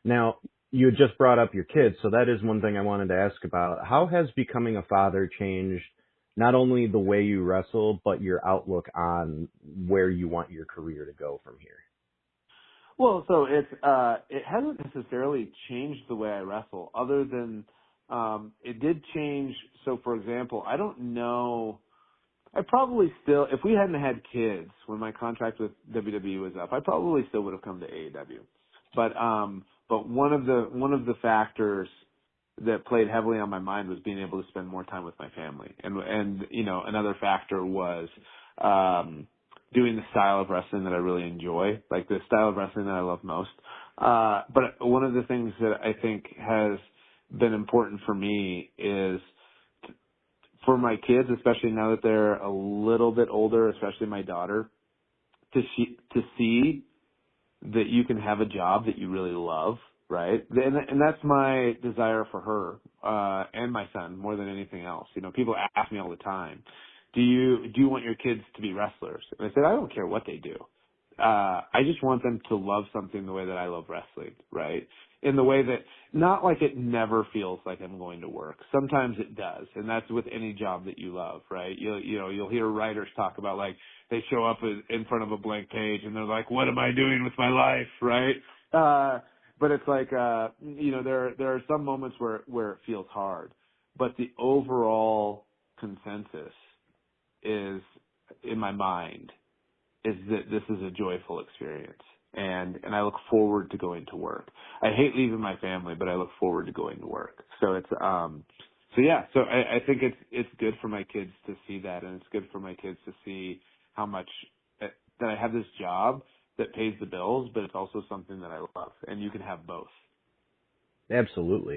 Now, you had just brought up your kids, so that is one thing I wanted to ask about. How has becoming a father changed not only the way you wrestle, but your outlook on where you want your career to go from here? Well, so it hasn't necessarily changed the way I wrestle, other than it did change. So, for example, I don't know. I probably still, if we hadn't had kids when my contract with WWE was up, I probably still would have come to AEW. But one of the factors that played heavily on my mind was being able to spend more time with my family, and another factor was doing the style of wrestling that I really enjoy, like the style of wrestling that I love most. But one of the things that I think has been important for me is for my kids, especially now that they're a little bit older, especially my daughter, to see that you can have a job that you really love, right? And that's my desire for her and my son more than anything else. People ask me all the time, do you want your kids to be wrestlers? And I said, I don't care what they do. I just want them to love something the way that I love wrestling, right? In the way that, not like it never feels like I'm going to work. Sometimes it does, and that's with any job that you love, right? You'll hear writers talk about, like, they show up in front of a blank page and they're like, what am I doing with my life, right? But it's like, there are some moments where it feels hard, but the overall consensus is, in my mind, is that this is a joyful experience, and I look forward to going to work. I hate leaving my family, but I look forward to going to work. So it's so I think it's good for my kids to see that, and it's good for my kids to see how much that I have this job that pays the bills, but it's also something that I love, and you can have both. Absolutely.